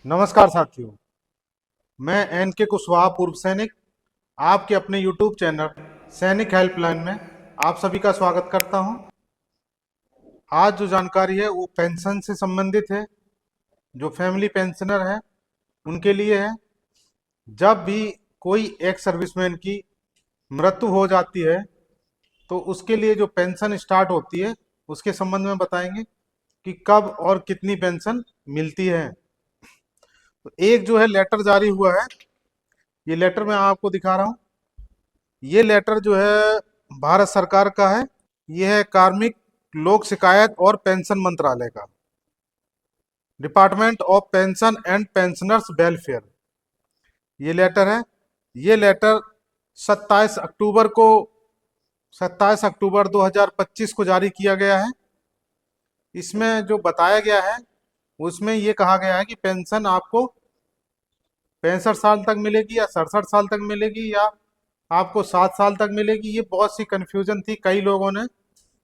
नमस्कार साथियों। मैं एन के कुशवाहा पूर्व सैनिक आपके अपने यूट्यूब चैनल सैनिक हेल्पलाइन में आप सभी का स्वागत करता हूं। आज जो जानकारी है वो पेंशन से संबंधित है। जो फैमिली पेंशनर है उनके लिए है। जब भी कोई एक्स सर्विसमैन की मृत्यु हो जाती है तो उसके लिए जो पेंशन स्टार्ट होती है उसके संबंध में बताएंगे कि कब और कितनी पेंशन मिलती है। तो एक जो है लेटर जारी हुआ है, ये लेटर मैं आपको दिखा रहा हूँ। ये लेटर जो है भारत सरकार का है। ये है कार्मिक लोक शिकायत और पेंशन मंत्रालय का, department of pension and pensioners welfare. ये लेटर है। ये लेटर 27 अक्टूबर को 27 अक्टूबर 2025 को जारी किया गया है। इसमें जो बताया गया है उसमें ये कहा गया है कि पेंशन आपको 65 साल तक मिलेगी या 67 साल तक मिलेगी या आपको 7 साल तक मिलेगी। ये बहुत सी कंफ्यूजन थी, कई लोगों ने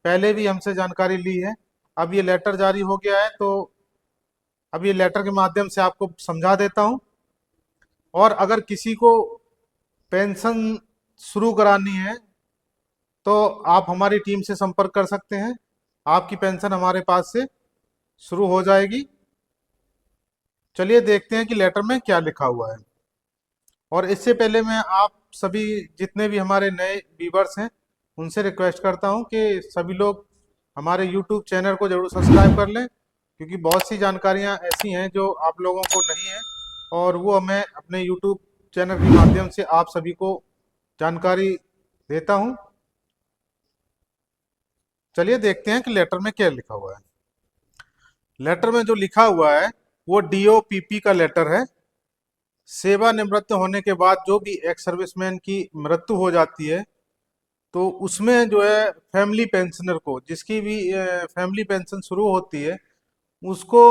पहले भी हमसे जानकारी ली है। अब ये लेटर जारी हो गया है तो अब ये लेटर के माध्यम से आपको समझा देता हूँ। और अगर किसी को पेंशन शुरू करानी है तो आप हमारी टीम से संपर्क कर सकते हैं। आपकी पेंशन हमारे पास से शुरू हो जाएगी। चलिए देखते हैं कि लेटर में क्या लिखा हुआ है। और इससे पहले मैं आप सभी जितने भी हमारे नए व्यूवर्स हैं उनसे रिक्वेस्ट करता हूं कि सभी लोग हमारे यूट्यूब चैनल को जरूर सब्सक्राइब कर लें, क्योंकि बहुत सी जानकारियां ऐसी हैं जो आप लोगों को नहीं है और वो मैं अपने यूट्यूब चैनल के माध्यम से आप सभी को जानकारी देता हूं। चलिए देखते हैं कि लेटर में क्या लिखा हुआ है। लेटर में जो लिखा हुआ है वो डीओपीपी का लेटर है। सेवानिवृत्त होने के बाद जो भी एक्स सर्विसमैन की मृत्यु हो जाती है तो उसमें जो है फैमिली पेंशनर को, जिसकी भी फैमिली पेंशन शुरू होती है, उसको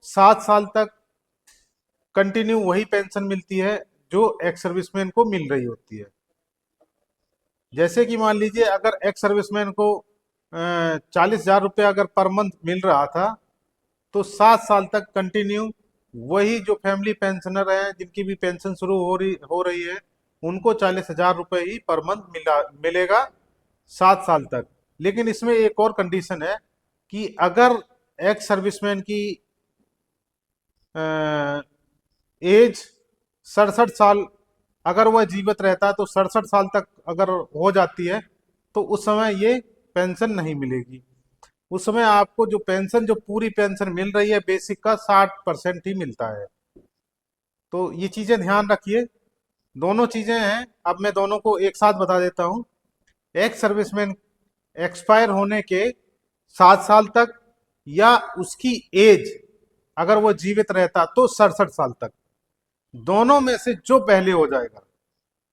7 साल तक कंटिन्यू वही पेंशन मिलती है जो एक्स सर्विसमैन को मिल रही होती है। जैसे कि मान लीजिए अगर एक्स सर्विसमैन को 40,000 रुपये अगर पर मंथ मिल रहा था तो 7 साल तक कंटिन्यू वही जो फैमिली पेंशनर है जिनकी भी पेंशन शुरू हो रही है उनको 40,000 रुपये ही पर मंथ मिलेगा 7 साल तक। लेकिन इसमें एक और कंडीशन है कि अगर एक्स सर्विसमैन की एज 67 साल अगर वह जीवित रहता है तो 67 साल तक अगर हो जाती है तो उस समय ये पेंशन नहीं मिलेगी। उस समय आपको जो पेंशन, जो पूरी पेंशन मिल रही है बेसिक का 60% ही मिलता है। तो ये चीजें ध्यान रखिए। दोनों चीजें हैं, अब मैं दोनों को एक साथ बता देता हूँ। एक्स सर्विसमैन एक्सपायर होने के 7 साल तक या उसकी एज अगर वो जीवित रहता तो 67 साल तक, दोनों में से जो पहले हो जाएगा,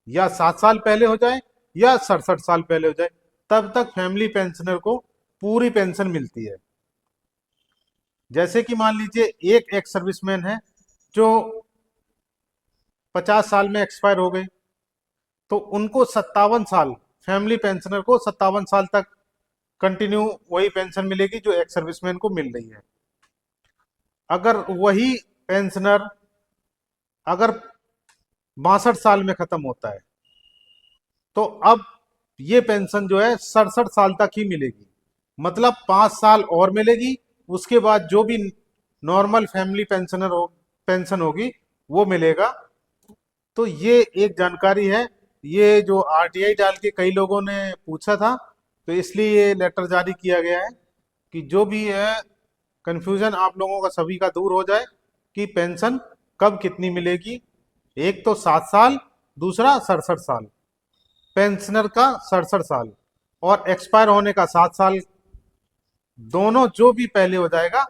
या 7 साल पहले हो जाए या 67 साल पहले हो जाए, तब तक फैमिली पेंशनर को पूरी पेंशन मिलती है। जैसे कि मान लीजिए एक एक्स सर्विसमैन है जो 50 साल में एक्सपायर हो गए तो उनको 57 साल, फैमिली पेंशनर को 57 साल तक कंटिन्यू वही पेंशन मिलेगी जो एक्स सर्विसमैन को मिल रही है। अगर वही पेंशनर अगर 62 साल में खत्म होता है तो अब ये पेंशन जो है 67 साल तक ही मिलेगी, मतलब 5 साल और मिलेगी। उसके बाद जो भी नॉर्मल फैमिली पेंशन होगी वो मिलेगा। तो ये एक जानकारी है। ये जो आरटीआई डाल के कई लोगों ने पूछा था तो इसलिए ये लेटर जारी किया गया है कि जो भी है कंफ्यूजन आप लोगों का सभी का दूर हो जाए कि पेंशन कब कितनी मिलेगी। एक तो 7 साल, दूसरा 67 साल, पेंशनर का 67 साल और एक्सपायर होने का 7 साल, दोनों जो भी पहले हो जाएगा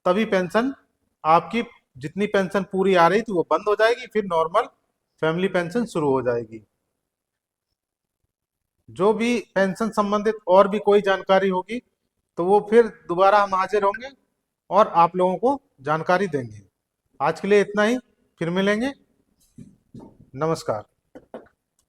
तभी पेंशन आपकी, जितनी पेंशन पूरी आ रही थी वो बंद हो जाएगी, फिर नॉर्मल फैमिली पेंशन शुरू हो जाएगी। जो भी पेंशन संबंधित और भी कोई जानकारी होगी तो वो फिर दोबारा हम हाजिर होंगे और आप लोगों को जानकारी देंगे। आज के लिए इतना ही, फिर मिलेंगे। नमस्कार।